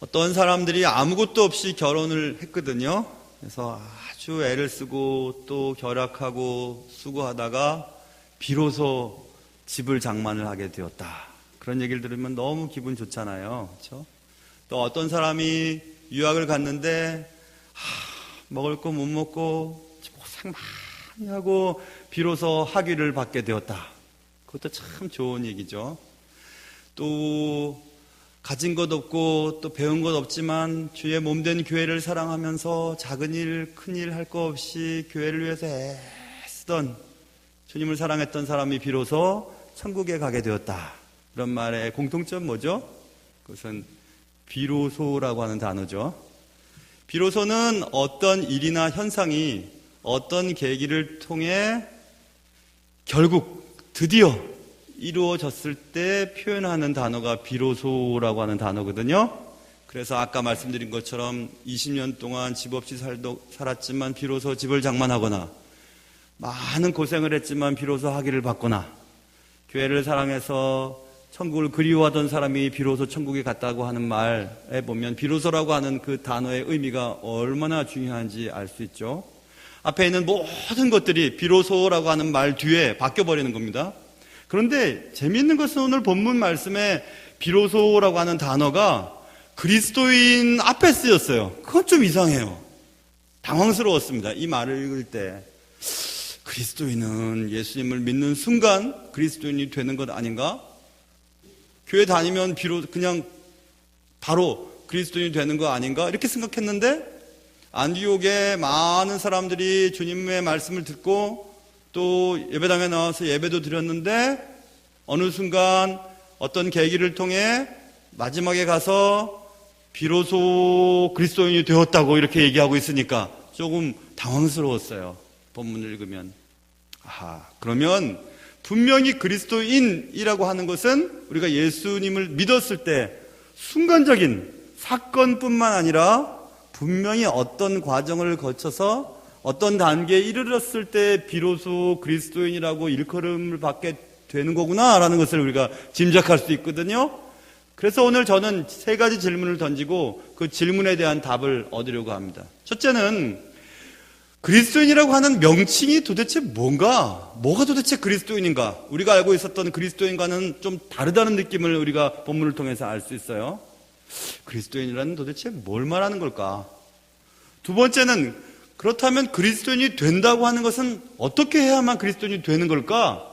어떤 사람들이 아무것도 없이 결혼을 했거든요. 그래서 아주 애를 쓰고 또 결학하고 수고하다가 비로소 집을 장만을 하게 되었다. 그런 얘기를 들으면 너무 기분 좋잖아요. 그렇죠? 또 어떤 사람이 유학을 갔는데 먹을 거 못 먹고 고생 많이 하고 비로소 학위를 받게 되었다. 그것도 참 좋은 얘기죠. 또 가진 것 없고 또 배운 것 없지만 주의 몸된 교회를 사랑하면서 작은 일, 큰 일 할 거 없이 교회를 위해서 애쓰던 주님을 사랑했던 사람이 비로소 천국에 가게 되었다. 그런 말의 공통점 뭐죠? 그것은 비로소라고 하는 단어죠. 비로소는 어떤 일이나 현상이 어떤 계기를 통해 결국 드디어 이루어졌을 때 표현하는 단어가 비로소라고 하는 단어거든요. 그래서 아까 말씀드린 것처럼 20년 동안 집 없이 살았지만 비로소 집을 장만하거나 많은 고생을 했지만 비로소 학위를 받거나 교회를 사랑해서 천국을 그리워하던 사람이 비로소 천국에 갔다고 하는 말에 보면 비로소라고 하는 그 단어의 의미가 얼마나 중요한지 알 수 있죠. 앞에 있는 모든 것들이 비로소라고 하는 말 뒤에 바뀌어버리는 겁니다. 그런데 재미있는 것은 오늘 본문 말씀에 비로소라고 하는 단어가 그리스도인 앞에 쓰였어요. 그건 좀 이상해요. 당황스러웠습니다. 이 말을 읽을 때 그리스도인은 예수님을 믿는 순간 그리스도인이 되는 것 아닌가? 교회 다니면 그냥 바로 그리스도인이 되는 거 아닌가? 이렇게 생각했는데 안디옥에 많은 사람들이 주님의 말씀을 듣고 또 예배당에 나와서 예배도 드렸는데 어느 순간 어떤 계기를 통해 마지막에 가서 비로소 그리스도인이 되었다고 이렇게 얘기하고 있으니까 조금 당황스러웠어요. 본문을 읽으면. 그러면 분명히 그리스도인이라고 하는 것은 우리가 예수님을 믿었을 때 순간적인 사건뿐만 아니라 분명히 어떤 과정을 거쳐서 어떤 단계에 이르렀을 때 비로소 그리스도인이라고 일컬음을 받게 되는 거구나라는 것을 우리가 짐작할 수 있거든요. 그래서 오늘 저는 세 가지 질문을 던지고 그 질문에 대한 답을 얻으려고 합니다. 첫째는 그리스도인이라고 하는 명칭이 도대체 뭐가 도대체 그리스도인인가? 우리가 알고 있었던 그리스도인과는 좀 다르다는 느낌을 우리가 본문을 통해서 알 수 있어요. 그리스도인이라는 도대체 뭘 말하는 걸까? 두 번째는 그렇다면 그리스도인이 된다고 하는 것은 어떻게 해야만 그리스도인이 되는 걸까?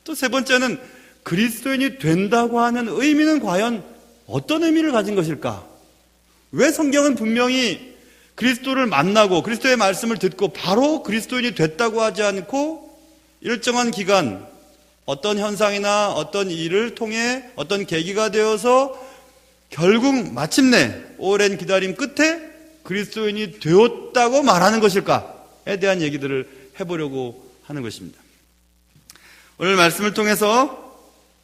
또 세 번째는 그리스도인이 된다고 하는 의미는 과연 어떤 의미를 가진 것일까? 왜 성경은 분명히 그리스도를 만나고 그리스도의 말씀을 듣고 바로 그리스도인이 됐다고 하지 않고 일정한 기간 어떤 현상이나 어떤 일을 통해 어떤 계기가 되어서 결국 마침내 오랜 기다림 끝에 그리스도인이 되었다고 말하는 것일까에 대한 얘기들을 해보려고 하는 것입니다. 오늘 말씀을 통해서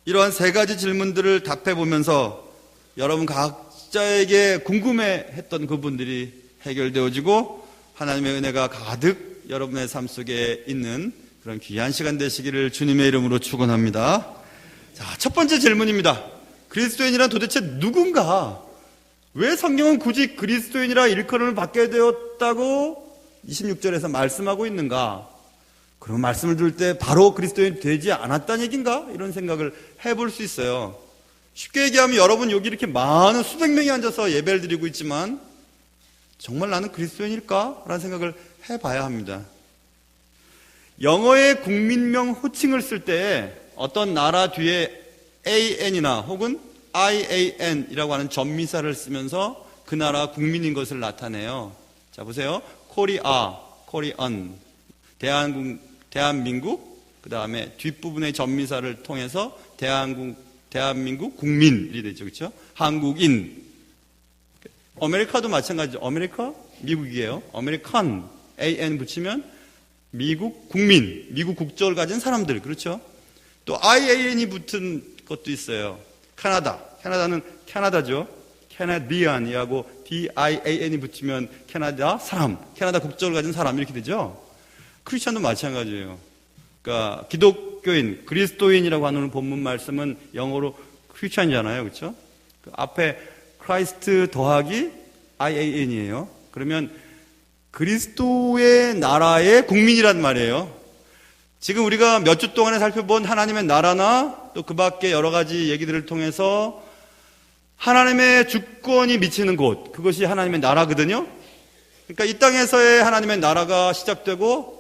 이러한 세 가지 질문들을 답해보면서 여러분 각자에게 궁금해했던 부분들이 해결되어지고 하나님의 은혜가 가득 여러분의 삶 속에 있는 그런 귀한 시간 되시기를 주님의 이름으로 축원합니다. 자, 첫 번째 질문입니다. 그리스도인이란 도대체 누군가? 왜 성경은 굳이 그리스도인이라 일컬음을 받게 되었다고 26절에서 말씀하고 있는가? 그런 말씀을 들을 때 바로 그리스도인이 되지 않았다는 얘기인가? 이런 생각을 해볼 수 있어요. 쉽게 얘기하면 여러분 여기 이렇게 많은 수백 명이 앉아서 예배를 드리고 있지만 정말 나는 그리스도인일까? 라는 생각을 해봐야 합니다. 영어의 국민명 호칭을 쓸 때 어떤 나라 뒤에 AN이나 혹은 IAN이라고 하는 전미사를 쓰면서 그 나라 국민인 것을 나타내요. 자, 보세요. 코리안, 대한민국, 그 다음에 뒷부분의 전미사를 통해서 대한민국 국민이 되죠. 그렇죠? 한국인. 아메리카도 마찬가지죠. 아메리카? 미국이에요. 아메리칸, AN 붙이면 미국 국민, 미국 국적을 가진 사람들. 그렇죠? 또 IAN이 붙은 것도 있어요. 캐나다는 캐나다죠. 캐나디안이하고 DIAN이 붙이면 캐나다 사람, 캐나다 국적을 가진 사람 이렇게 되죠. 크리스천도 마찬가지예요. 그러니까 기독교인, 그리스도인이라고 하는 본문 말씀은 영어로 크리스천이잖아요. 그렇죠? 그 앞에 크라이스트 더하기 IAN이에요. 그러면 그리스도의 나라의 국민이란 말이에요. 지금 우리가 몇 주 동안에 살펴본 하나님의 나라나 또 그 밖에 여러 가지 얘기들을 통해서 하나님의 주권이 미치는 곳, 그것이 하나님의 나라거든요. 그러니까 이 땅에서의 하나님의 나라가 시작되고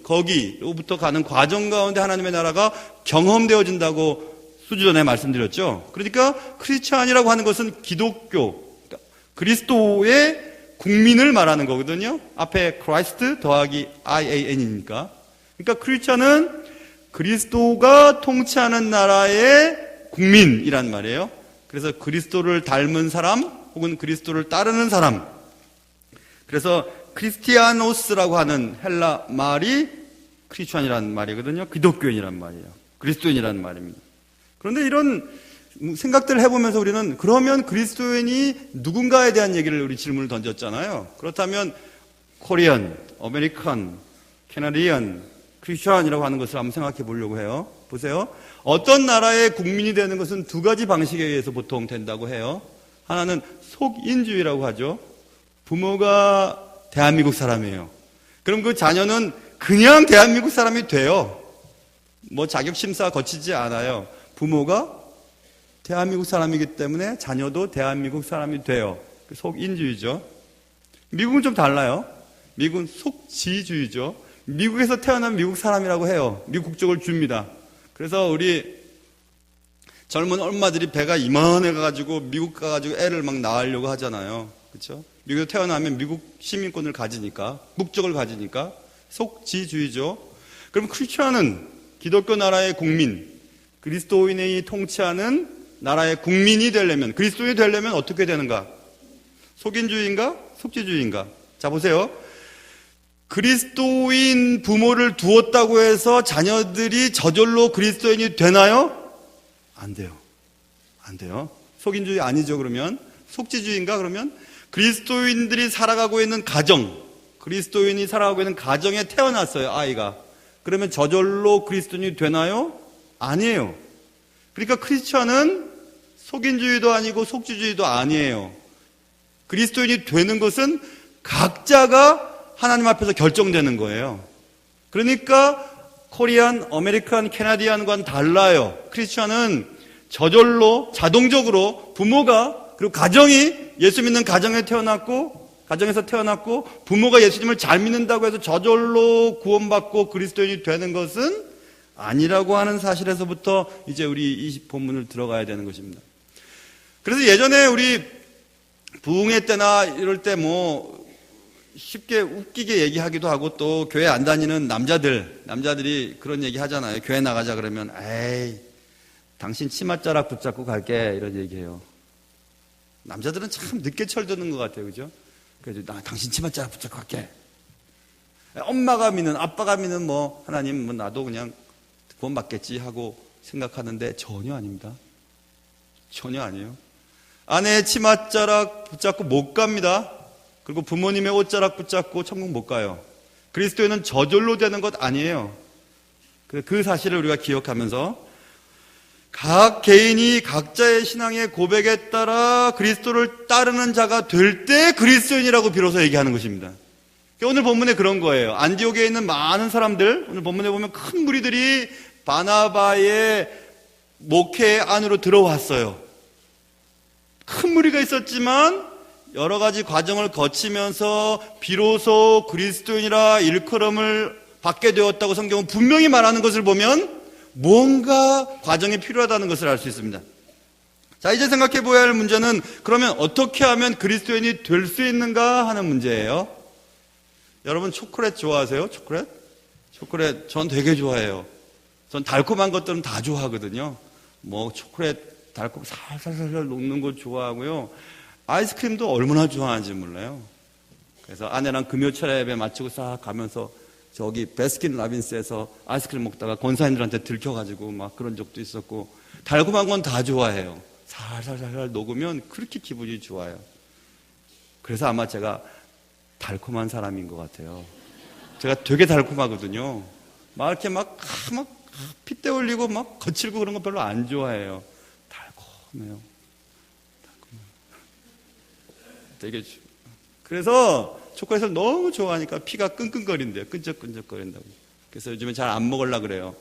거기로부터 가는 과정 가운데 하나님의 나라가 경험되어진다고 수주 전에 말씀드렸죠. 그러니까 크리스찬이라고 하는 것은 기독교, 그러니까 그리스도의 국민을 말하는 거거든요. 앞에 크라이스트 더하기 IAN이니까. 그러니까 크리스찬은 그리스도가 통치하는 나라의 국민이란 말이에요. 그래서 그리스도를 닮은 사람 혹은 그리스도를 따르는 사람. 그래서 크리스티아노스라고 하는 헬라 말이 크리스찬이라는 말이거든요. 기독교인이란 말이에요. 그리스도인이라는 말입니다. 그런데 이런 생각들을 해보면서 우리는 그러면 그리스도인이 누군가에 대한 얘기를 우리 질문을 던졌잖아요. 그렇다면 코리안, 아메리칸, 캐나디안, 크리스찬이라고 하는 것을 한번 생각해 보려고 해요. 보세요. 어떤 나라의 국민이 되는 것은 두 가지 방식에 의해서 보통 된다고 해요. 하나는 속인주의라고 하죠. 부모가 대한민국 사람이에요. 그럼 그 자녀는 그냥 대한민국 사람이 돼요. 뭐 자격심사 거치지 않아요. 부모가 대한민국 사람이기 때문에 자녀도 대한민국 사람이 돼요. 속인주의죠. 미국은 좀 달라요. 미국은 속지주의죠. 미국에서 태어난 미국 사람이라고 해요. 미국 국적을 줍니다. 그래서 우리 젊은 엄마들이 배가 이만해가지고 미국 가가지고 애를 막 낳으려고 하잖아요. 그렇죠? 미국에서 태어나면 미국 시민권을 가지니까, 국적을 가지니까 속지주의죠. 그럼 크리스천은 기독교 나라의 국민, 그리스도인이 통치하는 나라의 국민이 되려면, 그리스도인이 되려면 어떻게 되는가? 속인주의인가? 속지주의인가? 자, 보세요. 그리스도인 부모를 두었다고 해서 자녀들이 저절로 그리스도인이 되나요? 안 돼요. 안 돼요. 속인주의 아니죠, 그러면. 속지주의인가, 그러면? 그리스도인들이 살아가고 있는 가정, 그리스도인이 살아가고 있는 가정에 태어났어요, 아이가. 그러면 저절로 그리스도인이 되나요? 아니에요. 그러니까 크리스천은 속인주의도 아니고 속지주의도 아니에요. 그리스도인이 되는 것은 각자가 하나님 앞에서 결정되는 거예요. 그러니까 코리안, 아메리칸, 캐나디안과는 달라요. 크리스천은 저절로 자동적으로 부모가 그리고 가정이 예수 믿는 가정에서 태어났고 부모가 예수님을 잘 믿는다고 해서 저절로 구원받고 그리스도인이 되는 것은 아니라고 하는 사실에서부터 이제 우리 이 본문을 들어가야 되는 것입니다. 그래서 예전에 우리 부흥회 때나 이럴 때 뭐 쉽게 웃기게 얘기하기도 하고 또 교회 안 다니는 남자들이 그런 얘기 하잖아요. 교회 나가자 그러면 에이 당신 치맛자락 붙잡고 갈게 이런 얘기해요. 남자들은 참 늦게 철드는 것 같아요. 그죠? 그래서 나 당신 치맛자락 붙잡고 갈게. 엄마가 믿는 아빠가 믿는 뭐 하나님 뭐 나도 그냥 구원받겠지 하고 생각하는데 전혀 아닙니다. 전혀 아니에요. 아내의 치맛자락 붙잡고 못 갑니다. 그리고 부모님의 옷자락 붙잡고 천국 못 가요. 그리스도인은 저절로 되는 것 아니에요. 그 사실을 우리가 기억하면서 각 개인이 각자의 신앙의 고백에 따라 그리스도를 따르는 자가 될 때 그리스도인이라고 비로소 얘기하는 것입니다. 오늘 본문에 그런 거예요. 안디옥에 있는 많은 사람들, 오늘 본문에 보면 큰 무리들이 바나바의 목회 안으로 들어왔어요. 큰 무리가 있었지만 여러 가지 과정을 거치면서 비로소 그리스도인이라 일컬음을 받게 되었다고 성경은 분명히 말하는 것을 보면 뭔가 과정이 필요하다는 것을 알 수 있습니다. 자, 이제 생각해 보아야 할 문제는 그러면 어떻게 하면 그리스도인이 될 수 있는가 하는 문제예요. 여러분 초콜릿 좋아하세요? 초콜릿 전 되게 좋아해요. 전 달콤한 것들은 다 좋아하거든요. 뭐 초콜릿 달콤 살살살 녹는 거 좋아하고요. 아이스크림도 얼마나 좋아하는지 몰라요. 그래서 아내랑 금요철에 마치고 싹 가면서 저기 베스킨 라빈스에서 아이스크림 먹다가 권사님들한테 들켜가지고 막 그런 적도 있었고, 달콤한 건 다 좋아해요. 살살살 녹으면 그렇게 기분이 좋아요. 그래서 아마 제가 달콤한 사람인 것 같아요. 제가 되게 달콤하거든요. 막 이렇게 막 핏대 올리고 막 거칠고 그런 거 별로 안 좋아해요. 달콤해요. 되게 그래서 초콜릿을 너무 좋아하니까 피가 끙끙거린대요. 끈적끈적거린다고. 그래서 요즘에 잘 안 먹으려고 그래요.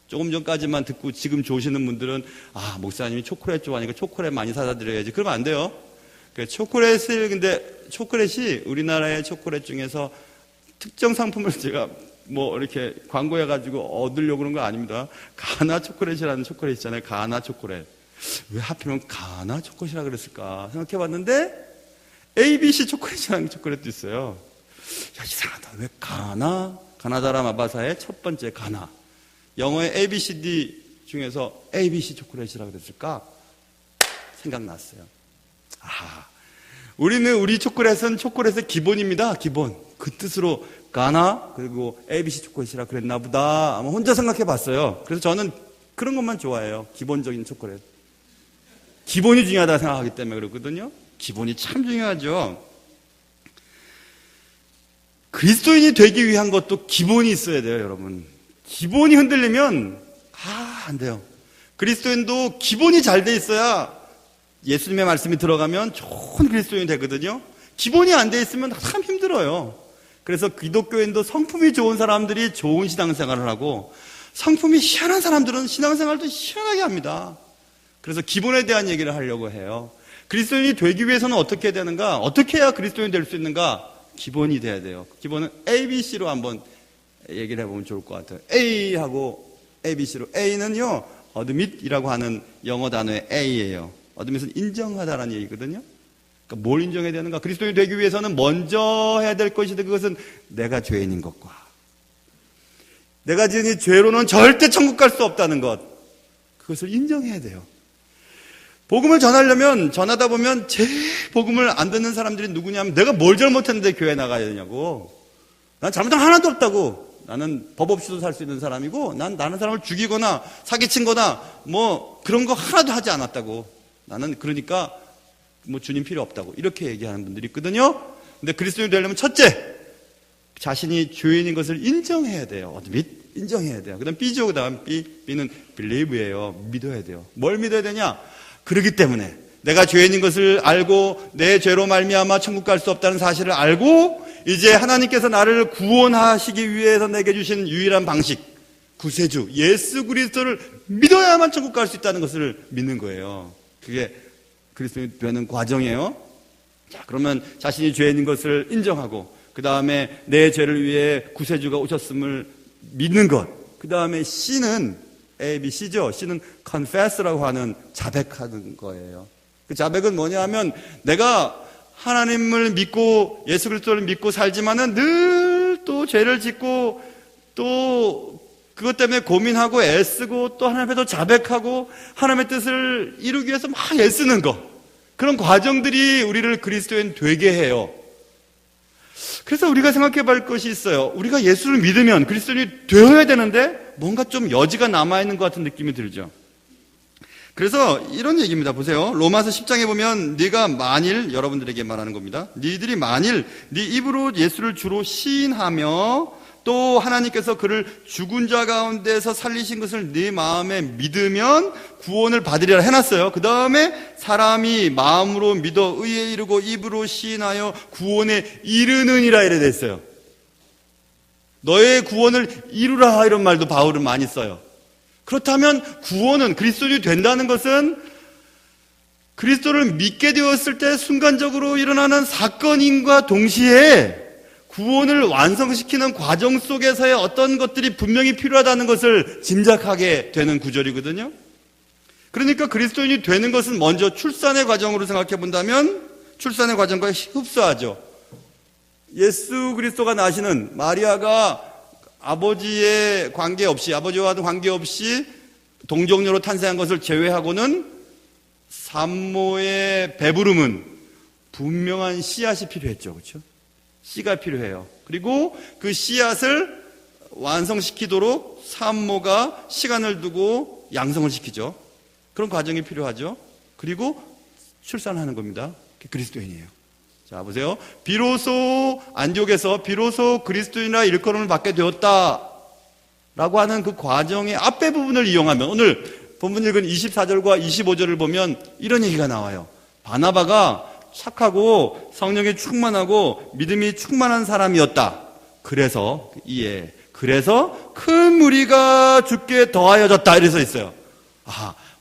조금 전까지만 듣고 지금 조시는 분들은 목사님이 초콜릿 좋아하니까 초콜릿 많이 사다 드려야지. 그러면 안 돼요. 근데 초콜릿이 우리나라의 초콜릿 중에서 특정 상품을 제가 이렇게 광고해가지고 얻으려고 그런 거 아닙니다. 가나 초콜릿이라는 초콜릿 있잖아요. 가나 초콜릿. 왜 하필이면 가나 초콜릿이라 그랬을까 생각해 봤는데 ABC 초콜릿이라는 초콜릿도 있어요. 야, 이상하다. 왜 가나다라 마바사의 첫 번째 가나. 영어의 ABCD 중에서 ABC 초콜릿이라 그랬을까? 생각났어요. 우리 초콜릿은 초콜릿의 기본입니다. 기본. 그 뜻으로 가나 그리고 ABC 초콜릿이라 그랬나 보다. 아마 혼자 생각해 봤어요. 그래서 저는 그런 것만 좋아해요. 기본적인 초콜릿. 기본이 중요하다 생각하기 때문에 그렇거든요. 기본이 참 중요하죠. 그리스도인이 되기 위한 것도 기본이 있어야 돼요, 여러분. 기본이 흔들리면 안 돼요. 그리스도인도 기본이 잘 돼 있어야 예수님의 말씀이 들어가면 좋은 그리스도인이 되거든요. 기본이 안 돼 있으면 참 힘들어요. 그래서 기독교인도 성품이 좋은 사람들이 좋은 신앙생활을 하고 성품이 희한한 사람들은 신앙생활도 희한하게 합니다. 그래서 기본에 대한 얘기를 하려고 해요. 그리스도인이 되기 위해서는 어떻게 해야 되는가? 어떻게 해야 그리스도인이 될 수 있는가? 기본이 돼야 돼요. 기본은 ABC로 한번 얘기를 해보면 좋을 것 같아요. A하고 ABC로. A는요, admit이라고 하는 영어 단어의 A예요. admit은 인정하다라는 얘기거든요. 그러니까 뭘 인정해야 되는가? 그리스도인이 되기 위해서는 먼저 해야 될 것이다. 그것은 내가 죄인인 것과 내가 지은 이 죄로는 절대 천국 갈 수 없다는 것. 그것을 인정해야 돼요. 복음을 전하려면 전하다 보면 제일 복음을 안 듣는 사람들이 누구냐면 내가 뭘 잘못했는데 교회 나가야 되냐고. 난 잘못한 거 하나도 없다고. 나는 법 없이도 살 수 있는 사람이고 난 다른 사람을 죽이거나 사기친 거나 그런 거 하나도 하지 않았다고. 나는 그러니까 주님 필요 없다고. 이렇게 얘기하는 분들이 있거든요. 근데 그리스도인이 되려면 첫째, 자신이 죄인인 것을 인정해야 돼요. 인정해야 돼요. 그 다음 B죠. 그 다음 B는 believe예요. 믿어야 돼요. 뭘 믿어야 되냐? 그렇기 때문에 내가 죄인인 것을 알고 내 죄로 말미암아 천국 갈 수 없다는 사실을 알고 이제 하나님께서 나를 구원하시기 위해서 내게 주신 유일한 방식, 구세주 예수 그리스도를 믿어야만 천국 갈 수 있다는 것을 믿는 거예요. 그게 그리스도인이 되는 과정이에요. 자, 그러면 자신이 죄인인 것을 인정하고 그 다음에 내 죄를 위해 구세주가 오셨음을 믿는 것. 그 다음에 C는 ABC죠. C는 confess라고 하는 자백하는 거예요. 그 자백은 뭐냐 하면 내가 하나님을 믿고 예수 그리스도를 믿고 살지만은 늘 또 죄를 짓고 또 그것 때문에 고민하고 애쓰고 또 하나님 앞에서 자백하고 하나님의 뜻을 이루기 위해서 막 애쓰는 거. 그런 과정들이 우리를 그리스도인 되게 해요. 그래서 우리가 생각해 볼 것이 있어요. 우리가 예수를 믿으면 그리스도인이 되어야 되는데 뭔가 좀 여지가 남아있는 것 같은 느낌이 들죠. 그래서 이런 얘기입니다. 보세요. 로마서 10장에 보면 네가 만일, 여러분들에게 말하는 겁니다. 니들이 만일 네 입으로 예수를 주로 시인하며 또 하나님께서 그를 죽은 자 가운데서 살리신 것을 네 마음에 믿으면 구원을 받으리라 해놨어요. 그 다음에 사람이 마음으로 믿어 의에 이르고 입으로 시인하여 구원에 이르느니라 이래 됐어요. 너의 구원을 이루라 이런 말도 바울은 많이 써요. 그렇다면 구원은 그리스도인이 된다는 것은 그리스도를 믿게 되었을 때 순간적으로 일어나는 사건인과 동시에 구원을 완성시키는 과정 속에서의 어떤 것들이 분명히 필요하다는 것을 짐작하게 되는 구절이거든요. 그러니까 그리스도인이 되는 것은 먼저 출산의 과정으로 생각해 본다면 출산의 과정과 흡사하죠. 예수 그리스도가 나시는 마리아가 아버지의 관계없이, 아버지와도 관계없이 동정녀로 탄생한 것을 제외하고는 산모의 배부름은 분명한 씨앗이 필요했죠. 그렇죠? 씨가 필요해요. 그리고 그 씨앗을 완성시키도록 산모가 시간을 두고 양성을 시키죠. 그런 과정이 필요하죠. 그리고 출산하는 겁니다. 그게 그리스도인이에요. 자, 보세요. 비로소 안디옥에서 비로소 그리스도인이라 일컬음을 받게 되었다 라고 하는 그 과정의 앞에 부분을 이용하면 오늘 본문 읽은 24절과 25절을 보면 이런 얘기가 나와요. 바나바가 착하고 성령이 충만하고 믿음이 충만한 사람이었다. 그래서 큰 무리가 죽게 더하여졌다. 이래서 있어요.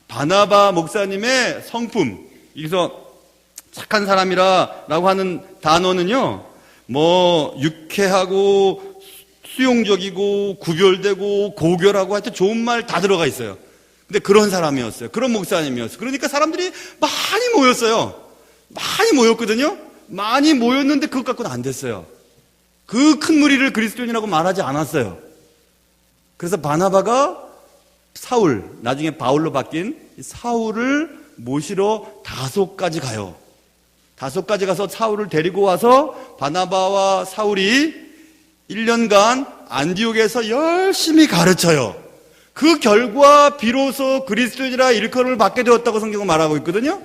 바나바 목사님의 성품, 여기서 착한 사람이라고 하는 단어는요, 유쾌하고 수용적이고 구별되고 고결하고 하여튼 좋은 말 다 들어가 있어요. 근데 그런 사람이었어요. 그런 목사님이었어요. 그러니까 사람들이 많이 모였어요. 많이 모였거든요. 많이 모였는데 그것 갖고는 안 됐어요. 그 큰 무리를 그리스도인이라고 말하지 않았어요. 그래서 바나바가 사울, 나중에 바울로 바뀐 사울을 모시러 다소까지 가요. 다소까지 가서 사울을 데리고 와서 바나바와 사울이 1년간 안디옥에서 열심히 가르쳐요. 그 결과 비로소 그리스도인이라 일컬음을 받게 되었다고 성경은 말하고 있거든요.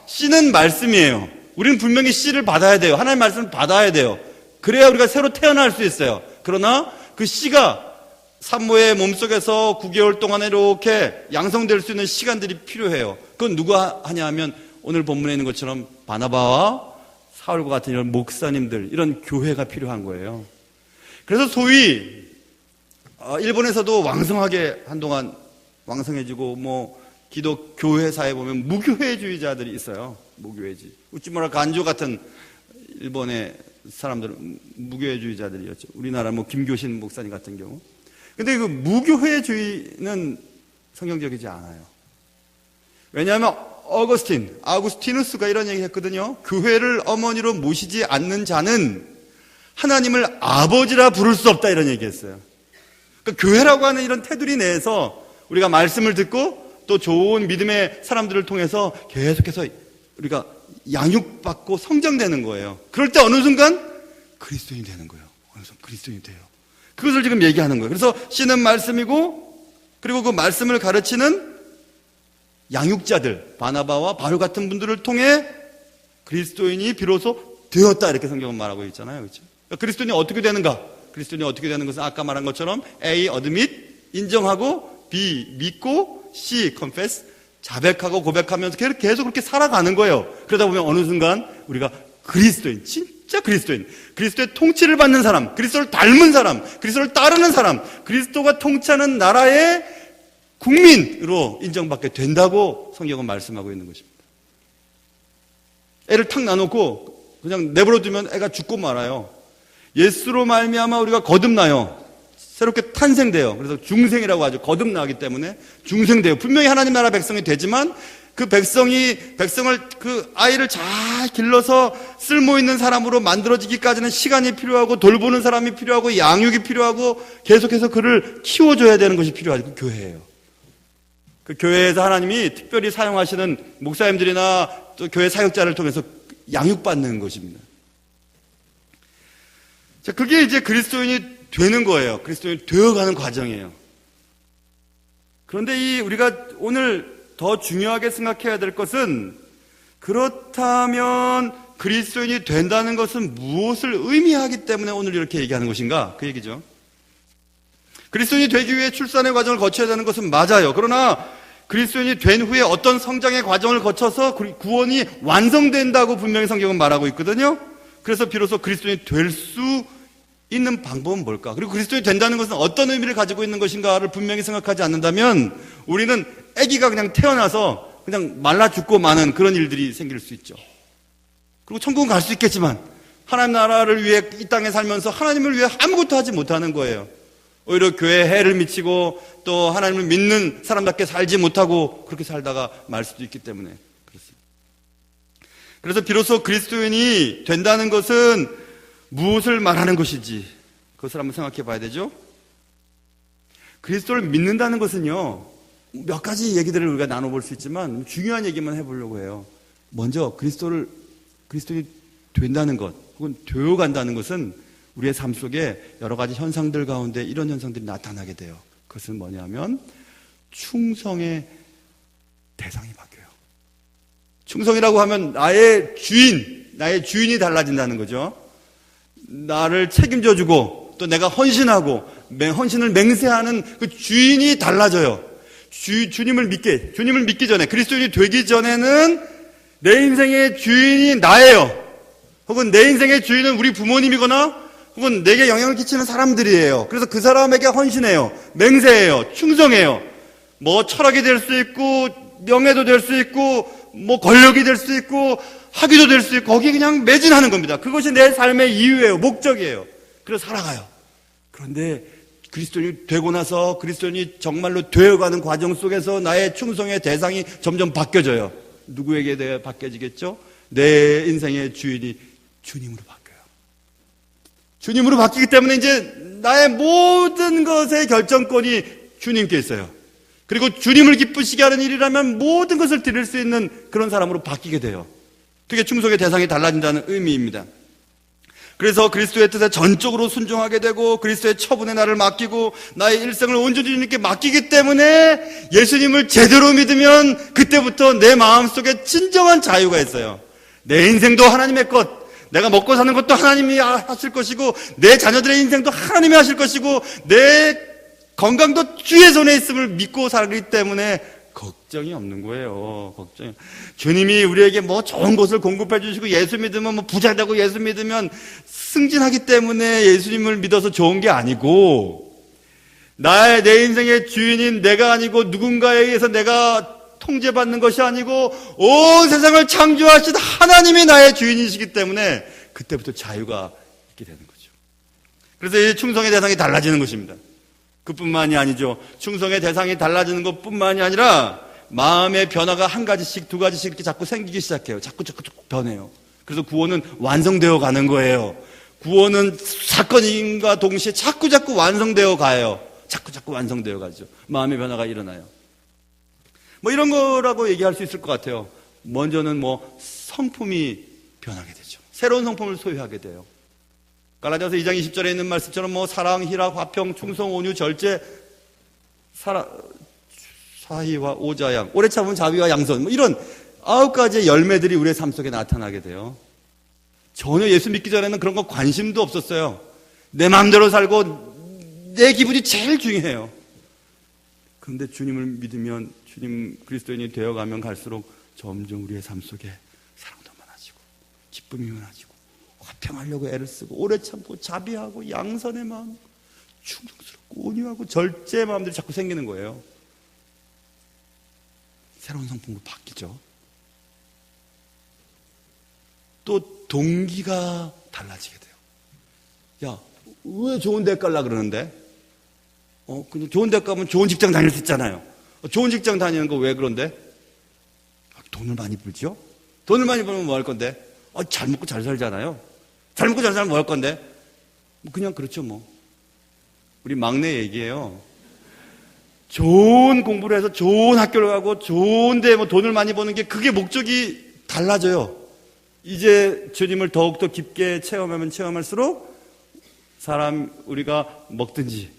씨는 말씀이에요. 우리는 분명히 씨를 받아야 돼요. 하나님의 말씀을 받아야 돼요. 그래야 우리가 새로 태어날 수 있어요. 그러나 그 씨가 산모의 몸속에서 9개월 동안에 이렇게 양성될 수 있는 시간들이 필요해요. 그건 누가 하냐 하면 오늘 본문에 있는 것처럼 바나바와 사울과 같은 이런 목사님들, 이런 교회가 필요한 거예요. 그래서 소위 일본에서도 왕성하게 한동안 왕성해지고 기독교회사에 보면 무교회주의자들이 있어요. 무교회주의. 우찌무라 간조 같은 일본의 사람들은 무교회주의자들이었죠. 우리나라 김교신 목사님 같은 경우. 근데 그 무교회주의는 성경적이지 않아요. 왜냐하면 아우구스티누스가 이런 얘기 했거든요. 교회를 어머니로 모시지 않는 자는 하나님을 아버지라 부를 수 없다, 이런 얘기 했어요. 그러니까 교회라고 하는 이런 테두리 내에서 우리가 말씀을 듣고 또 좋은 믿음의 사람들을 통해서 계속해서 우리가 양육받고 성장되는 거예요. 그럴 때 어느 순간 그리스도인이 되는 거예요. 어느 순간 그리스도인이 돼요. 그것을 지금 얘기하는 거예요. 그래서 씨는 말씀이고, 그리고 그 말씀을 가르치는 양육자들, 바나바와 바울 같은 분들을 통해 그리스도인이 비로소 되었다, 이렇게 성경은 말하고 있잖아요. 그렇죠? 그러니까 그리스도인이 어떻게 되는가? 그리스도인이 어떻게 되는 것은 아까 말한 것처럼 A, admit, 인정하고, B, 믿고, C, confess, 자백하고 고백하면서 계속 그렇게 살아가는 거예요. 그러다 보면 어느 순간 우리가 그리스도인, 진짜 그리스도인, 그리스도의 통치를 받는 사람, 그리스도를 닮은 사람, 그리스도를 따르는 사람, 그리스도가 통치하는 나라의 국민으로 인정받게 된다고 성경은 말씀하고 있는 것입니다. 애를 탁 놔놓고 그냥 내버려 두면 애가 죽고 말아요. 예수로 말미암아 우리가 거듭나요. 새롭게 탄생돼요. 그래서 중생이라고 하죠. 거듭나기 때문에 중생돼요. 분명히 하나님 나라 백성이 되지만 그 백성을 그 아이를 잘 길러서 쓸모 있는 사람으로 만들어지기까지는 시간이 필요하고 돌보는 사람이 필요하고 양육이 필요하고 계속해서 그를 키워줘야 되는 것이 필요하죠. 그 교회예요. 그 교회에서 하나님이 특별히 사용하시는 목사님들이나 또 교회 사역자를 통해서 양육받는 것입니다. 자, 그게 이제 그리스도인이 되는 거예요. 그리스도인이 되어가는 과정이에요. 그런데 우리가 오늘 더 중요하게 생각해야 될 것은, 그렇다면 그리스도인이 된다는 것은 무엇을 의미하기 때문에 오늘 이렇게 얘기하는 것인가? 그 얘기죠. 그리스도인이 되기 위해 출산의 과정을 거쳐야 되는 것은 맞아요. 그러나 그리스도인이 된 후에 어떤 성장의 과정을 거쳐서 구원이 완성된다고 분명히 성경은 말하고 있거든요. 그래서 비로소 그리스도인이 될 수 있는 방법은 뭘까? 그리고 그리스도인이 된다는 것은 어떤 의미를 가지고 있는 것인가를 분명히 생각하지 않는다면 우리는 아기가 그냥 태어나서 그냥 말라 죽고 마는 그런 일들이 생길 수 있죠. 그리고 천국은 갈 수 있겠지만 하나님 나라를 위해 이 땅에 살면서 하나님을 위해 아무것도 하지 못하는 거예요. 오히려 교회에 해를 미치고 또 하나님을 믿는 사람답게 살지 못하고 그렇게 살다가 말 수도 있기 때문에 그렇습니다. 그래서 비로소 그리스도인이 된다는 것은 무엇을 말하는 것인지 그것을 한번 생각해 봐야 되죠. 그리스도를 믿는다는 것은요, 몇 가지 얘기들을 우리가 나눠볼 수 있지만 중요한 얘기만 해보려고 해요. 먼저 그리스도인이 된다는 것 혹은 되어간다는 것은 우리의 삶 속에 여러 가지 현상들 가운데 이런 현상들이 나타나게 돼요. 그것은 뭐냐면 충성의 대상이 바뀌어요. 충성이라고 하면 나의 주인이 달라진다는 거죠. 나를 책임져주고 또 내가 헌신하고 헌신을 맹세하는 그 주인이 달라져요. 주님을 믿기 전에, 그리스도인이 되기 전에는 내 인생의 주인이 나예요. 혹은 내 인생의 주인은 우리 부모님이거나 혹은 내게 영향을 끼치는 사람들이에요. 그래서 그 사람에게 헌신해요. 맹세해요. 충성해요. 뭐 철학이 될 수 있고 명예도 될 수 있고 뭐 권력이 될 수 있고 학위도 될 수 있고 거기에 그냥 매진하는 겁니다. 그것이 내 삶의 이유예요. 목적이에요. 그래서 살아가요. 그런데 그리스도인이 되고 나서 그리스도인이 정말로 되어가는 과정 속에서 나의 충성의 대상이 점점 바뀌어져요. 누구에게 대해 바뀌어지겠죠? 내 인생의 주인이 주님으로 바뀌어요. 주님으로 바뀌기 때문에 이제 나의 모든 것의 결정권이 주님께 있어요. 그리고 주님을 기쁘시게 하는 일이라면 모든 것을 드릴 수 있는 그런 사람으로 바뀌게 돼요. 그게 충성의 대상이 달라진다는 의미입니다. 그래서 그리스도의 뜻에 전적으로 순종하게 되고 그리스도의 처분에 나를 맡기고 나의 일생을 온전히 주님께 맡기기 때문에 예수님을 제대로 믿으면 그때부터 내 마음속에 진정한 자유가 있어요. 내 인생도 하나님의 것, 내가 먹고 사는 것도 하나님이 하실 것이고 내 자녀들의 인생도 하나님이 하실 것이고 내 건강도 주의 손에 있음을 믿고 살기 때문에 걱정이 없는 거예요. 걱정이. 주님이 우리에게 뭐 좋은 것을 공급해 주시고 예수 믿으면 뭐 부자 되고 예수 믿으면 승진하기 때문에 예수님을 믿어서 좋은 게 아니고 내 인생의 주인인 내가 아니고 누군가에 의해서 내가 통제받는 것이 아니고 온 세상을 창조하신 하나님이 나의 주인이시기 때문에 그때부터 자유가 있게 되는 거죠. 그래서 이 충성의 대상이 달라지는 것입니다. 그뿐만이 아니죠. 충성의 대상이 달라지는 것뿐만이 아니라 마음의 변화가 한 가지씩 두 가지씩 이렇게 자꾸 생기기 시작해요. 자꾸 변해요. 그래서 구원은 완성되어 가는 거예요. 구원은 사건인과 동시에 자꾸 완성되어 가요. 자꾸 완성되어 가죠. 마음의 변화가 일어나요. 뭐 이런 거라고 얘기할 수 있을 것 같아요. 먼저는 뭐 성품이 변하게 되죠. 새로운 성품을 소유하게 돼요. 갈라디아서 2장 20절에 있는 말씀처럼 뭐 사랑, 희락, 화평, 충성, 온유, 절제, 사희와 오자양, 오래 참은 자비와 양선 뭐 이런 9가지의 열매들이 우리의 삶 속에 나타나게 돼요. 전혀 예수 믿기 전에는 그런 거 관심도 없었어요. 내 마음대로 살고 내 기분이 제일 중요해요. 그런데 주님을 믿으면 주님 그리스도인이 되어가면 갈수록 점점 우리의 삶 속에 사랑도 많아지고 기쁨이 많아지고 화평하려고 애를 쓰고 오래 참고 자비하고 양선의 마음, 충성스럽고 온유하고 절제의 마음들이 자꾸 생기는 거예요. 새로운 성품으로 바뀌죠. 또 동기가 달라지게 돼요. 야, 왜 좋은 데 갈라 그러는데? 그냥 좋은 데 가면 좋은 직장 다닐 수 있잖아요. 좋은 직장 다니는 거 왜 그런데? 돈을 많이 벌죠? 돈을 많이 벌면 뭐 할 건데? 잘 먹고 잘 살잖아요. 잘 먹고 잘 살면 뭐 할 건데? 그냥 그렇죠 뭐. 우리 막내 얘기예요. 좋은 공부를 해서 좋은 학교를 가고 좋은데 뭐 돈을 많이 버는 게 그게 목적이 달라져요. 이제 주님을 더욱더 깊게 체험하면 체험할수록 우리가 먹든지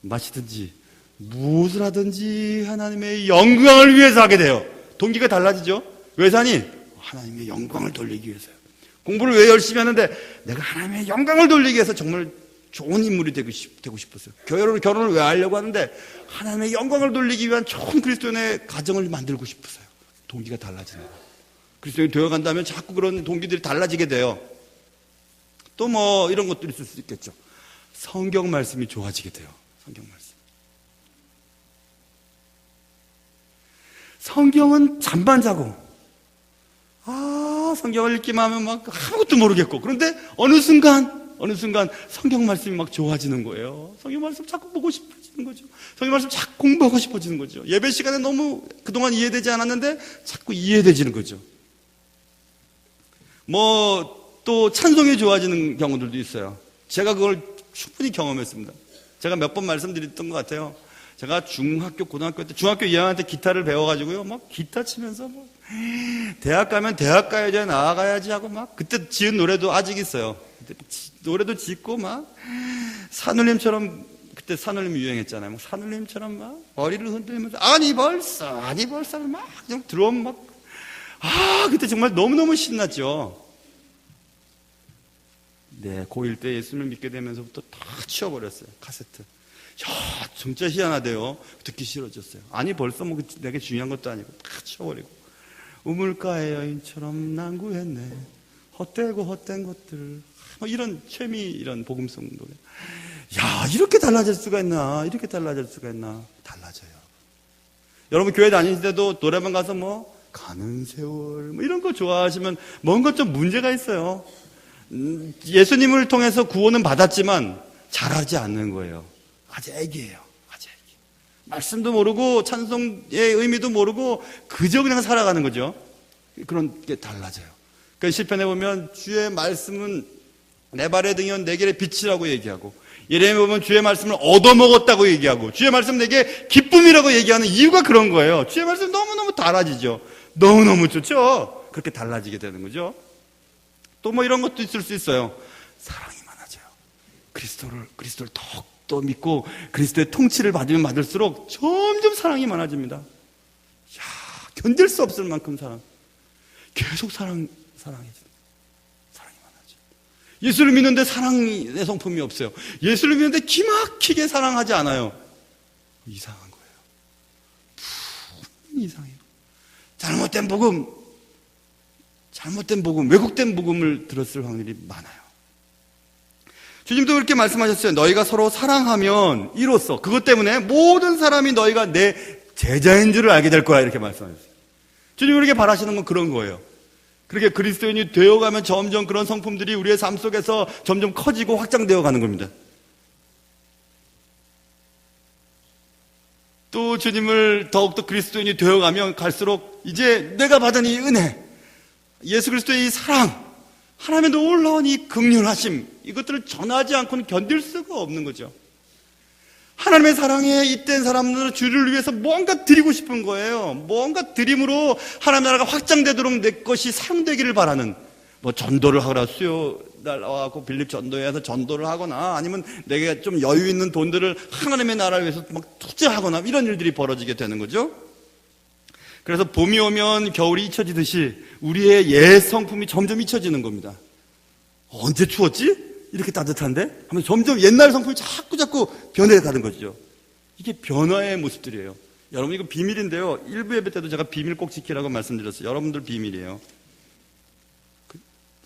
마시든지 무엇을 하든지 하나님의 영광을 위해서 하게 돼요. 동기가 달라지죠. 왜 사니? 하나님의 영광을 돌리기 위해서요. 공부를 왜 열심히 하는데 내가 하나님의 영광을 돌리기 위해서 정말 좋은 인물이 되고 싶었어요. 결혼을 왜 하려고 하는데 하나님의 영광을 돌리기 위한 좋은 그리스도인의 가정을 만들고 싶었어요. 동기가 달라지는 거예요. 그리스도인이 되어간다면 자꾸 그런 동기들이 달라지게 돼요. 또 뭐 이런 것들이 있을 수 있겠죠. 성경 말씀이 좋아지게 돼요. 성경 말씀. 성경은 잠만 자고 성경을 읽기만 하면 막 아무것도 모르겠고 그런데 어느 순간 성경 말씀이 막 좋아지는 거예요. 성경 말씀 자꾸 보고 싶어지는 거죠. 성경 말씀 자꾸 공부하고 싶어지는 거죠. 예배 시간에 너무 그동안 이해되지 않았는데 자꾸 이해되지는 거죠. 뭐 또 찬송이 좋아지는 경우들도 있어요. 제가 그걸 충분히 경험했습니다. 제가 몇 번 말씀드렸던 것 같아요. 제가 중학교, 고등학교 때, 중학교 2학년 때 기타를 배워가지고요, 막 기타 치면서 뭐, 대학 가면 대학 가야지, 나아가야지 하고 막, 그때 지은 노래도 아직 있어요. 그때 노래도 짓고 막, 산울림처럼, 그때 산울림이 유행했잖아요. 막 산울림처럼 막, 머리를 흔들면서, 아니 벌써 막, 그냥 드럼 막, 그때 정말 너무너무 신났죠. 네, 고1 때 예수님을 믿게 되면서부터 다 치워버렸어요. 카세트. 야, 진짜 희한하대요. 듣기 싫어졌어요. 아니 벌써 뭐 내게 중요한 것도 아니고 다 치워버리고 우물가의 여인처럼 난 구했네. 헛되고 헛된 것들. 이런 최미 이런 복음성 노래. 야, 이렇게 달라질 수가 있나? 이렇게 달라질 수가 있나? 달라져요. 여러분 교회 다니실 때도 노래방 가서 뭐 가는 세월 뭐 이런 거 좋아하시면 뭔가 좀 문제가 있어요. 예수님을 통해서 구원은 받았지만 잘하지 않는 거예요. 아직 애기예요. 아직 애기. 말씀도 모르고 찬송의 의미도 모르고 그저 그냥 살아가는 거죠. 그런 게 달라져요. 그러니까 시편에 보면 주의 말씀은 내 발의 등이요 내 길의 빛이라고 얘기하고, 예레미야에 보면 주의 말씀을 얻어먹었다고 얘기하고, 주의 말씀 내게 기쁨이라고 얘기하는 이유가 그런 거예요. 주의 말씀 너무너무 달라지죠. 너무너무 좋죠. 그렇게 달라지게 되는 거죠. 또 뭐 이런 것도 있을 수 있어요. 사랑이 많아져요. 그리스도를 더욱더 믿고 그리스도의 통치를 받으면 받을수록 점점 사랑이 많아집니다. 야, 견딜 수 없을 만큼 사랑. 계속 사랑해집니다. 사랑이 많아져. 예수를 믿는데 사랑의 성품이 없어요. 예수를 믿는데 기막히게 사랑하지 않아요. 이상한 거예요. 분명히 이상해요. 잘못된 복음, 왜곡된 복음을 들었을 확률이 많아요. 주님도 그렇게 말씀하셨어요. 너희가 서로 사랑하면 이로써 그것 때문에 모든 사람이 너희가 내 제자인 줄을 알게 될 거야, 이렇게 말씀하셨어요. 주님이 그렇게 바라시는 건 그런 거예요. 그렇게 그리스도인이 되어가면 점점 그런 성품들이 우리의 삶 속에서 점점 커지고 확장되어 가는 겁니다. 또 주님을 더욱더 그리스도인이 되어가면 갈수록 이제 내가 받은 이 은혜, 예수 그리스도의 이 사랑, 하나님의 놀라운 이 긍휼하심, 이것들을 전하지 않고는 견딜 수가 없는 거죠. 하나님의 사랑에 잇된 사람들은 주를 위해서 뭔가 드리고 싶은 거예요. 뭔가 드림으로 하나님 나라가 확장되도록 내 것이 사용되기를 바라는, 뭐 전도를 하거나 수요 나와갖고 빌립 전도회에서 전도를 하거나, 아니면 내게 좀 여유 있는 돈들을 하나님의 나라를 위해서 막 투자하거나, 이런 일들이 벌어지게 되는 거죠. 그래서 봄이 오면 겨울이 잊혀지듯이 우리의 옛 성품이 점점 잊혀지는 겁니다. 언제 추웠지? 이렇게 따뜻한데? 하면 점점 옛날 성품이 자꾸 변해가는 거죠. 이게 변화의 모습들이에요. 여러분, 이거 비밀인데요. 1부 예배 때도 제가 비밀 꼭 지키라고 말씀드렸어요. 여러분들 비밀이에요.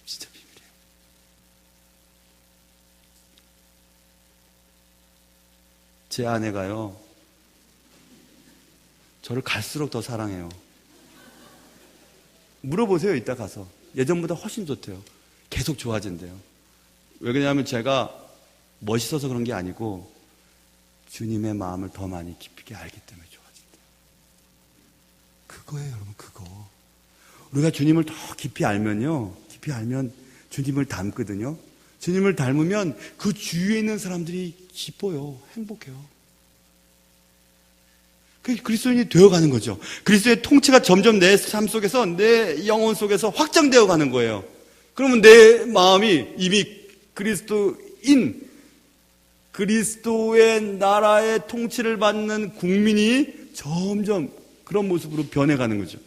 진짜 비밀이에요. 제 아내가요, 저를 갈수록 더 사랑해요. 물어보세요, 이따 가서. 예전보다 훨씬 좋대요. 계속 좋아진대요. 왜 그러냐면 제가 멋있어서 그런 게 아니고 주님의 마음을 더 많이 깊이 알기 때문에 좋아진대요. 그거예요, 여러분, 그거. 우리가 주님을 더 깊이 알면요, 깊이 알면 주님을 닮거든요. 주님을 닮으면 그 주위에 있는 사람들이 기뻐요, 행복해요. 그게 그리스도인이 되어가는 거죠. 그리스도의 통치가 점점 내 삶 속에서, 내 영혼 속에서 확장되어 가는 거예요. 그러면 내 마음이 이미 그리스도의 나라의 통치를 받는 국민이 점점 그런 모습으로 변해가는 거죠.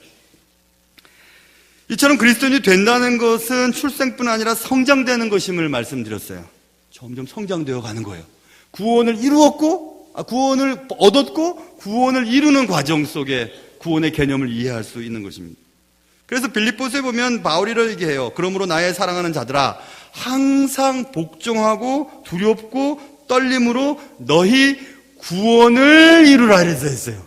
이처럼 그리스도인이 된다는 것은 출생뿐 아니라 성장되는 것임을 말씀드렸어요. 점점 성장되어 가는 거예요. 구원을 얻었고 구원을 이루는 과정 속에 구원의 개념을 이해할 수 있는 것입니다. 그래서 빌립보서에 보면 바울이 이렇게 해요. 그러므로 나의 사랑하는 자들아, 항상 복종하고 두렵고 떨림으로 너희 구원을 이루라, 이래서 했어요.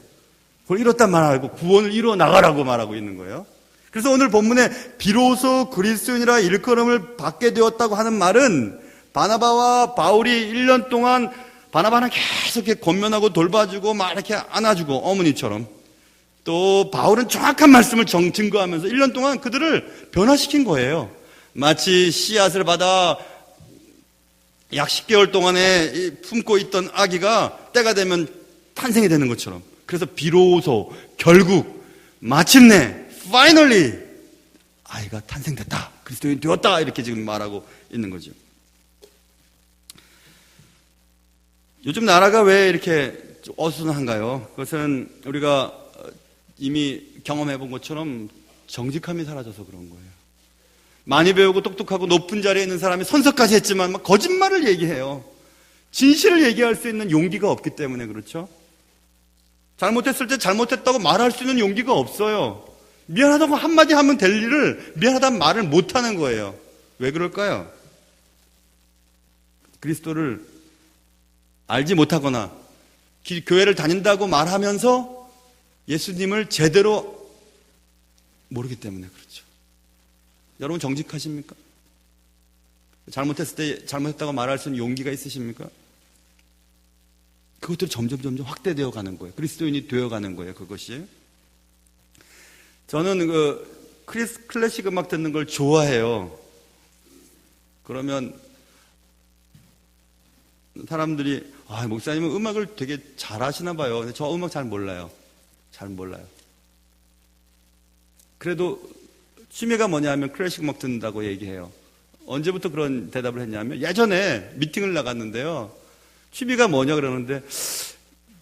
그걸 이뤘단 말 말고 구원을 이루어 나가라고 말하고 있는 거예요. 그래서 오늘 본문에 비로소 그리스도인이라 일컬음을 받게 되었다고 하는 말은, 바나바와 바울이 1년 동안 바나바는 계속 이렇게 권면하고 돌봐주고 막 이렇게 안아주고 어머니처럼, 또 바울은 정확한 말씀을 증거하면서 1년 동안 그들을 변화시킨 거예요. 마치 씨앗을 받아 약 10개월 동안에 품고 있던 아기가 때가 되면 탄생이 되는 것처럼. 그래서 비로소 결국 마침내 finally 아이가 탄생됐다, 그리스도인 되었다, 이렇게 지금 말하고 있는 거죠. 요즘 나라가 왜 이렇게 어수선한가요? 그것은 우리가 이미 경험해 본 것처럼 정직함이 사라져서 그런 거예요. 많이 배우고 똑똑하고 높은 자리에 있는 사람이 선서까지 했지만 막 거짓말을 얘기해요. 진실을 얘기할 수 있는 용기가 없기 때문에 그렇죠. 잘못했을 때 잘못했다고 말할 수 있는 용기가 없어요. 미안하다고 한마디 하면 될 일을 미안하다는 말을 못하는 거예요. 왜 그럴까요? 그리스도를 알지 못하거나 교회를 다닌다고 말하면서 예수님을 제대로 모르기 때문에 그렇죠. 여러분 정직하십니까? 잘못했을 때 잘못했다고 말할 수 있는 용기가 있으십니까? 그것들이 점점 확대되어 가는 거예요. 그리스도인이 되어 가는 거예요. 그것이. 저는 클래식 음악 듣는 걸 좋아해요. 그러면 사람들이 목사님은 음악을 되게 잘하시나 봐요. 근데 저 음악 잘 몰라요. 그래도 취미가 뭐냐면 클래식 음악 듣는다고 얘기해요. 언제부터 그런 대답을 했냐면 예전에 미팅을 나갔는데요. 취미가 뭐냐 그러는데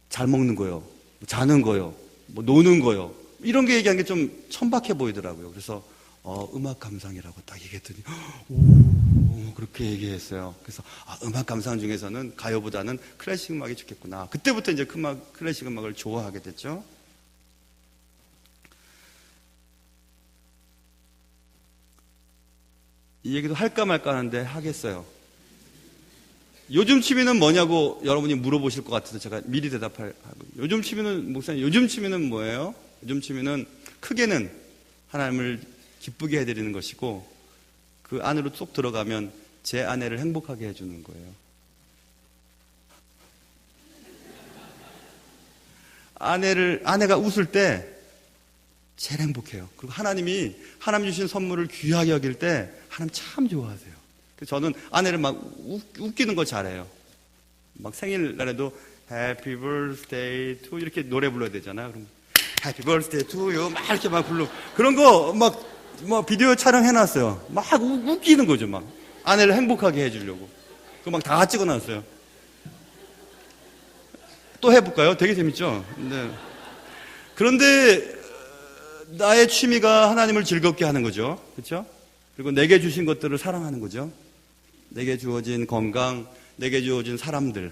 잘 먹는 거요, 자는 거요, 노는 거요. 이런 게 얘기한 게 좀 천박해 보이더라고요. 그래서 음악 감상이라고 딱 얘기했더니 그렇게 얘기했어요. 그래서 음악 감상 중에서는 가요보다는 클래식 음악이 좋겠구나. 그때부터 이제 클래식 음악을 좋아하게 됐죠. 이 얘기도 할까 말까 하는데 하겠어요. 요즘 취미는 뭐냐고 여러분이 물어보실 것 같아서 제가 미리 대답하고, 요즘 취미는, 목사님, 요즘 취미는 뭐예요? 요즘 취미는 크게는 하나님을 기쁘게 해드리는 것이고, 그 안으로 쏙 들어가면 제 아내를 행복하게 해주는 거예요. 아내가 웃을 때 제일 행복해요. 그리고 하나님 주신 선물을 귀하게 여길 때 하나님 참 좋아하세요. 그래서 저는 아내를 막 웃기는 거 잘해요. 막 생일날에도 Happy Birthday to 이렇게 노래 불러야 되잖아요. 그럼 Happy Birthday to you 막 이렇게 막 불러. 그런 거 막 비디오 촬영해놨어요. 막 웃기는 거죠. 막 아내를 행복하게 해주려고. 그거 막 다 찍어놨어요. 또 해볼까요? 되게 재밌죠? 네. 그런데 나의 취미가 하나님을 즐겁게 하는 거죠. 그렇죠? 그리고 내게 주신 것들을 사랑하는 거죠. 내게 주어진 건강, 내게 주어진 사람들,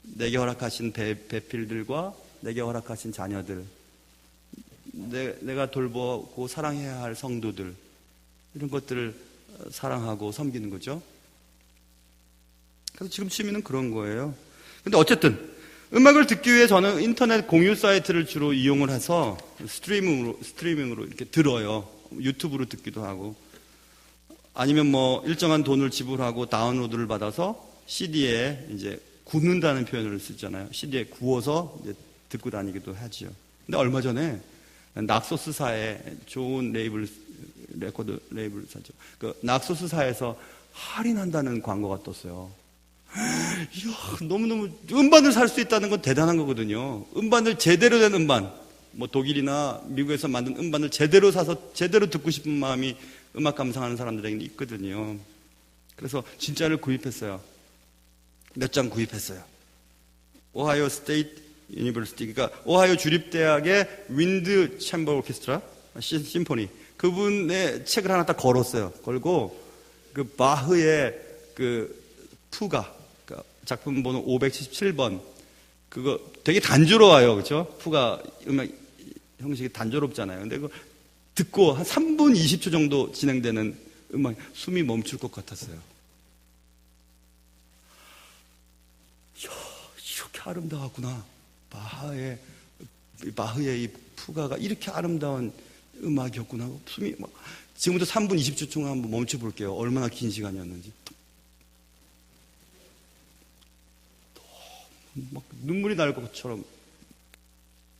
내게 허락하신 배필들과 내게 허락하신 자녀들, 내가 돌보고 사랑해야 할 성도들, 이런 것들을 사랑하고 섬기는 거죠. 그래서 지금 취미는 그런 거예요. 근데 어쨌든 음악을 듣기 위해 저는 인터넷 공유 사이트를 주로 이용을 해서 스트리밍으로 이렇게 들어요. 유튜브로 듣기도 하고, 아니면 일정한 돈을 지불하고 다운로드를 받아서 CD에 이제 굽는다는 표현을 쓰잖아요. CD에 구워서 이제 듣고 다니기도 하죠. 근데 얼마 전에 낙소스사에 좋은 레코드 레이블 사죠. 그 낙소스사에서 할인한다는 광고가 떴어요. 이야, 너무너무 음반을 살 수 있다는 건 대단한 거거든요. 음반을 제대로 된 음반, 독일이나 미국에서 만든 음반을 제대로 사서 제대로 듣고 싶은 마음이 음악 감상하는 사람들에게는 있거든요. 그래서 진짜를 구입했어요. 몇 장 구입했어요. 오하이오 스테이트 유니버시티, 그러니까 오하이오 주립대학의 윈드 챔버 오케스트라 심포니, 그분의 책을 하나 딱 걸었어요. 걸고 그 바흐의 그 푸가, 그러니까 작품 번호 577번, 그거 되게 단조로워요. 그렇죠? 푸가 음악 형식이 단조롭잖아요. 근데 그거 듣고 한 3분 20초 정도 진행되는 음악, 숨이 멈출 것 같았어요. 이야, 이렇게 아름다웠구나. 바흐의 이 푸가가 이렇게 아름다운 음악이었구나. 숨이 지금부터 3분 20초 동안 한번 멈춰 볼게요. 얼마나 긴 시간이었는지. 막 눈물이 날 것처럼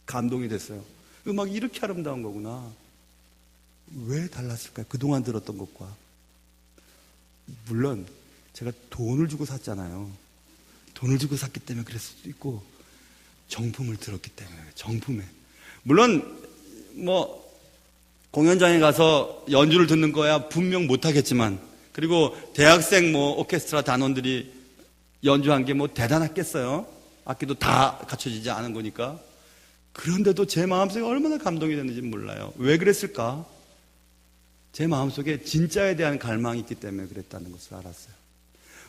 감동이 됐어요. 음악이 이렇게 아름다운 거구나. 왜 달랐을까요? 그동안 들었던 것과. 물론 제가 돈을 주고 샀잖아요. 돈을 주고 샀기 때문에 그랬을 수도 있고, 정품을 들었기 때문에, 정품에. 물론 공연장에 가서 연주를 듣는 거야 분명 못하겠지만, 그리고 대학생 오케스트라 단원들이 연주한 게 대단했겠어요. 악기도 다 갖춰지지 않은 거니까. 그런데도 제 마음속에 얼마나 감동이 됐는지 몰라요. 왜 그랬을까? 제 마음속에 진짜에 대한 갈망이 있기 때문에 그랬다는 것을 알았어요.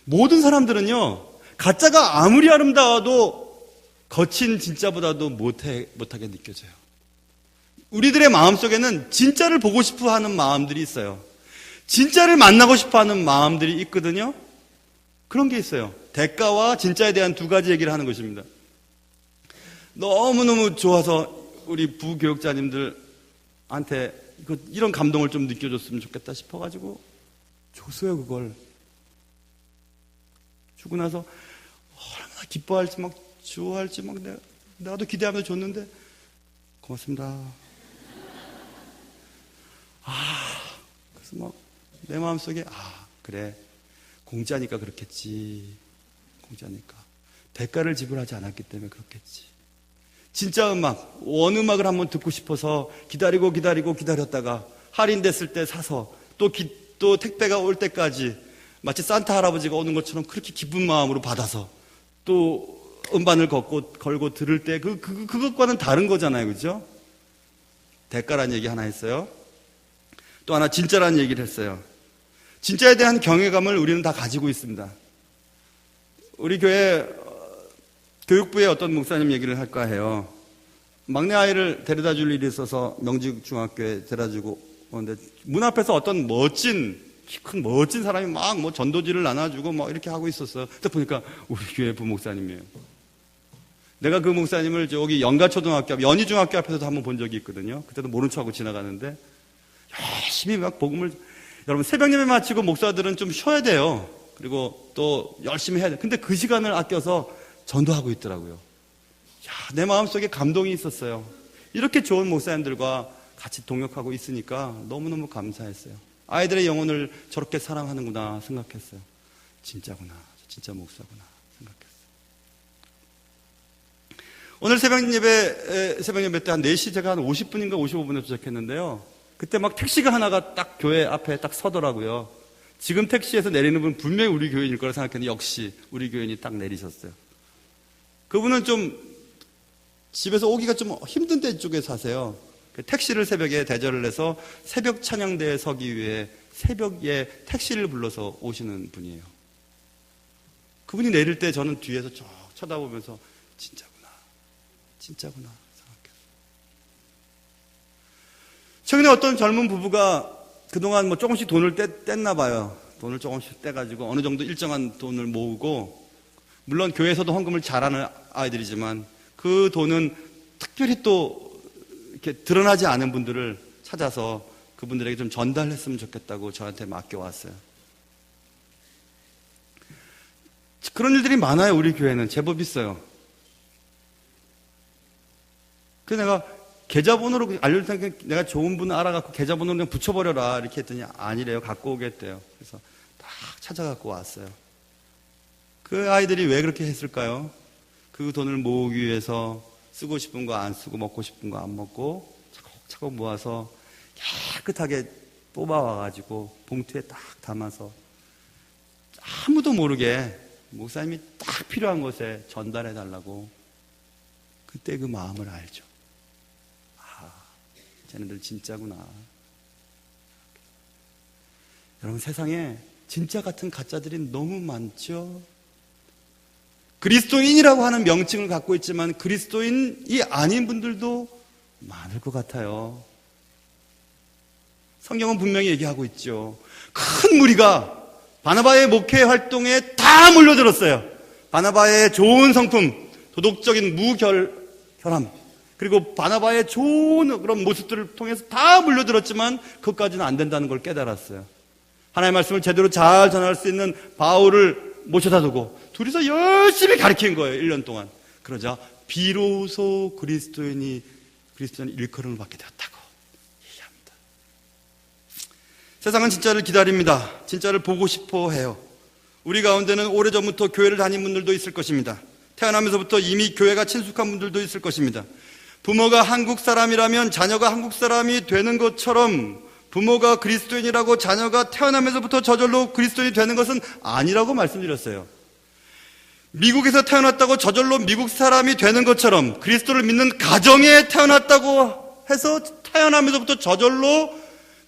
모든 사람들은요, 가짜가 아무리 아름다워도 거친 진짜보다도 못하게 느껴져요. 우리들의 마음속에는 진짜를 보고 싶어 하는 마음들이 있어요. 진짜를 만나고 싶어 하는 마음들이 있거든요. 그런 게 있어요. 대가와 진짜에 대한 두 가지 얘기를 하는 것입니다. 너무너무 좋아서 우리 부교육자님들한테 이런 감동을 좀 느껴줬으면 좋겠다 싶어가지고 줬어요. 그걸 주고 나서 얼마나 기뻐할지 막 좋아할지 막 나도 기대하면서 줬는데 고맙습니다. 그래서 막 내 마음속에 그래, 공짜니까 그렇겠지. 공짜니까 대가를 지불하지 않았기 때문에 그렇겠지. 진짜 음악, 원음악을 한번 듣고 싶어서 기다렸다가 할인됐을 때 사서 또 택배가 올 때까지 마치 산타 할아버지가 오는 것처럼 그렇게 기쁜 마음으로 받아서 또 음반을 걸고 들을 때 그것과는 다른 거잖아요. 그죠? 대가란 얘기 하나 했어요. 또 하나 진짜라는 얘기를 했어요. 진짜에 대한 경외감을 우리는 다 가지고 있습니다. 우리 교회 교육부의 어떤 목사님 얘기를 할까 해요. 막내 아이를 데려다 줄 일이 있어서 명지중학교에 데려다주고 오는데 문 앞에서 어떤 키 큰 멋진 사람이 막 전도지를 나눠주고 이렇게 하고 있었어요. 그때 보니까 우리 교회 부목사님이에요. 내가 그 목사님을 저기 연가초등학교 앞, 연희중학교 앞에서도 한번 본 적이 있거든요. 그때도 모른 척하고 지나가는데 열심히 막 복음을, 여러분 새벽 예배 마치고 목사들은 좀 쉬어야 돼요. 그리고 또 열심히 해야 돼요. 근데 그 시간을 아껴서 전도하고 있더라고요. 내 마음속에 감동이 있었어요. 이렇게 좋은 목사님들과 같이 동역하고 있으니까 너무너무 감사했어요. 아이들의 영혼을 저렇게 사랑하는구나 생각했어요. 진짜구나, 진짜 목사구나 생각했어요. 오늘 새벽 예배 때 한 4시 제가 한 50분인가 55분에 도착했는데요. 그때 막 택시가 하나가 딱 교회 앞에 딱 서더라고요. 지금 택시에서 내리는 분 분명히 우리 교인일 거라 생각했는데 역시 우리 교인이 딱 내리셨어요. 그분은 좀 집에서 오기가 좀 힘든 데 쪽에 사세요. 택시를 새벽에 대절을 해서 새벽 찬양대에 서기 위해 새벽에 택시를 불러서 오시는 분이에요. 그분이 내릴 때 저는 뒤에서 쭉 쳐다보면서 진짜구나 생각했어요. 최근에 어떤 젊은 부부가 그동안 조금씩 돈을 뗐나 봐요. 돈을 조금씩 떼가지고 어느 정도 일정한 돈을 모으고, 물론 교회에서도 헌금을 잘하는 아이들이지만 그 돈은 특별히 또 이렇게 드러나지 않은 분들을 찾아서 그분들에게 좀 전달했으면 좋겠다고 저한테 맡겨왔어요. 그런 일들이 많아요. 우리 교회는 제법 있어요. 그래서 내가 계좌번호로 알려줄 테니까 내가 좋은 분을 알아갖고 계좌번호를 그냥 붙여버려라 이렇게 했더니 아니래요. 갖고 오겠대요. 그래서 딱 찾아갖고 왔어요. 그 아이들이 왜 그렇게 했을까요? 그 돈을 모으기 위해서 쓰고 싶은 거 안 쓰고 먹고 싶은 거 안 먹고 차곡차곡 모아서 깨끗하게 뽑아와가지고 봉투에 딱 담아서 아무도 모르게 목사님이 딱 필요한 곳에 전달해달라고. 그때 그 마음을 알죠. 쟤네들 진짜구나. 여러분, 세상에 진짜 같은 가짜들이 너무 많죠. 그리스도인이라고 하는 명칭을 갖고 있지만 그리스도인이 아닌 분들도 많을 것 같아요. 성경은 분명히 얘기하고 있죠. 큰 무리가 바나바의 목회 활동에 다 몰려들었어요. 바나바의 좋은 성품, 도덕적인 무결함, 그리고 바나바의 좋은 그런 모습들을 통해서 다 물려들었지만 그것까지는 안 된다는 걸 깨달았어요. 하나님의 말씀을 제대로 잘 전할 수 있는 바울을 모셔다 두고 둘이서 열심히 가르친 거예요. 1년 동안. 그러자 비로소 그리스도인이 일컬음을 받게 되었다고 얘기합니다. 세상은 진짜를 기다립니다. 진짜를 보고 싶어 해요. 우리 가운데는 오래전부터 교회를 다닌 분들도 있을 것입니다. 태어나면서부터 이미 교회가 친숙한 분들도 있을 것입니다. 부모가 한국 사람이라면 자녀가 한국 사람이 되는 것처럼 부모가 그리스도인이라고 자녀가 태어나면서부터 저절로 그리스도인이 되는 것은 아니라고 말씀드렸어요. 미국에서 태어났다고 저절로 미국 사람이 되는 것처럼 그리스도를 믿는 가정에 태어났다고 해서 태어나면서부터 저절로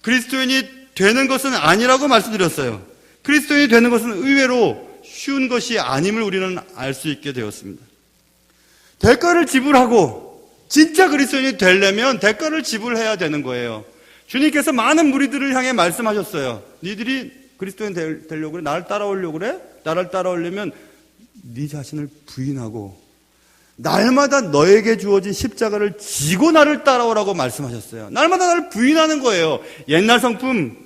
그리스도인이 되는 것은 아니라고 말씀드렸어요. 그리스도인이 되는 것은 의외로 쉬운 것이 아님을 우리는 알 수 있게 되었습니다. 대가를 지불하고 진짜 그리스도인이 되려면 대가를 지불해야 되는 거예요. 주님께서 많은 무리들을 향해 말씀하셨어요. 니들이 그리스도인 되려고 그래? 나를 따라오려고 그래? 나를 따라오려면 네 자신을 부인하고 날마다 너에게 주어진 십자가를 지고 나를 따라오라고 말씀하셨어요. 날마다 나를 부인하는 거예요. 옛날 성품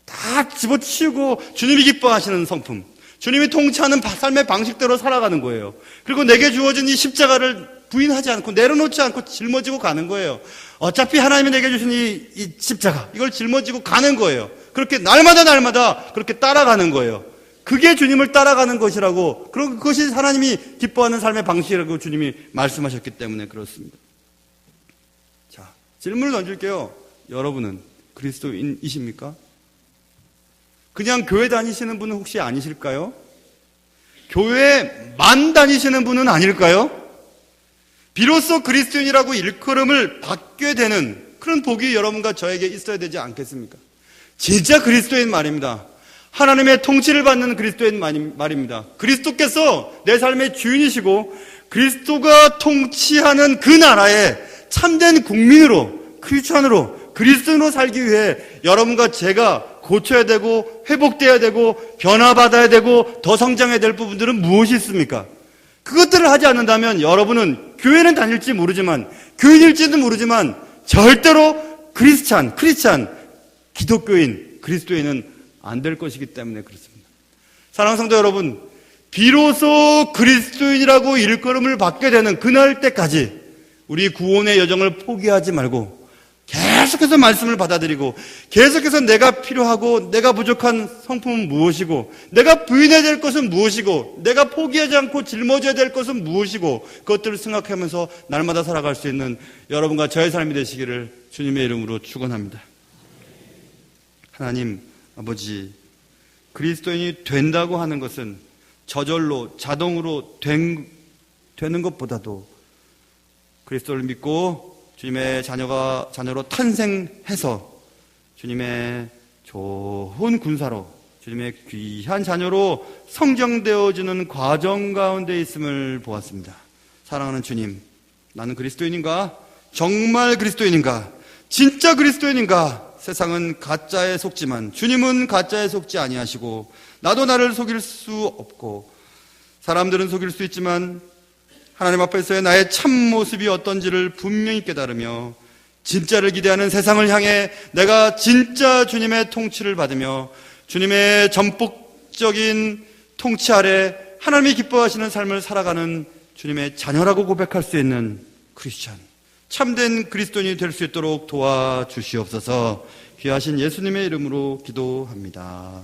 다 집어치우고 주님이 기뻐하시는 성품, 주님이 통치하는 삶의 방식대로 살아가는 거예요. 그리고 내게 주어진 이 십자가를 부인하지 않고 내려놓지 않고 짊어지고 가는 거예요. 어차피 하나님이 내게 주신 이 십자가, 이걸 짊어지고 가는 거예요. 그렇게 날마다 그렇게 따라가는 거예요. 그게 주님을 따라가는 것이라고, 그것이 하나님이 기뻐하는 삶의 방식이라고 주님이 말씀하셨기 때문에 그렇습니다. 자, 질문을 던질게요. 여러분은 그리스도인이십니까? 그냥 교회 다니시는 분은 혹시 아니실까요? 교회만 다니시는 분은 아닐까요? 비로소 그리스도인이라고 일컬음을 받게 되는 그런 복이 여러분과 저에게 있어야 되지 않겠습니까? 진짜 그리스도인 말입니다. 하나님의 통치를 받는 그리스도인 말입니다. 그리스도께서 내 삶의 주인이시고 그리스도가 통치하는 그 나라에 참된 국민으로, 크리스찬으로, 그리스도인으로 살기 위해 여러분과 제가 고쳐야 되고 회복돼야 되고 변화받아야 되고 더 성장해야 될 부분들은 무엇이 있습니까? 그것들을 하지 않는다면 여러분은 교회는 다닐지 모르지만, 교인일지도 모르지만 절대로 크리스찬, 기독교인, 그리스도인은 안 될 것이기 때문에 그렇습니다. 사랑하는 성도 여러분, 비로소 그리스도인이라고 일컬음을 받게 되는 그날 때까지 우리 구원의 여정을 포기하지 말고 계속해서 말씀을 받아들이고 계속해서 내가 필요하고 내가 부족한 성품은 무엇이고 내가 부인해야 될 것은 무엇이고 내가 포기하지 않고 짊어져야 될 것은 무엇이고 그것들을 생각하면서 날마다 살아갈 수 있는 여러분과 저의 삶이 되시기를 주님의 이름으로 축원합니다. 하나님 아버지, 그리스도인이 된다고 하는 것은 저절로 자동으로 되는 것보다도 그리스도를 믿고 주님의 자녀로 탄생해서 주님의 좋은 군사로, 주님의 귀한 자녀로 성장되어지는 과정 가운데 있음을 보았습니다. 사랑하는 주님, 나는 그리스도인인가? 정말 그리스도인인가? 진짜 그리스도인인가? 세상은 가짜에 속지만 주님은 가짜에 속지 아니하시고 나도 나를 속일 수 없고 사람들은 속일 수 있지만 하나님 앞에서의 나의 참 모습이 어떤지를 분명히 깨달으며 진짜를 기대하는 세상을 향해 내가 진짜 주님의 통치를 받으며 주님의 전폭적인 통치 아래 하나님이 기뻐하시는 삶을 살아가는 주님의 자녀라고 고백할 수 있는 크리스찬, 참된 그리스도인이 될 수 있도록 도와주시옵소서. 귀하신 예수님의 이름으로 기도합니다.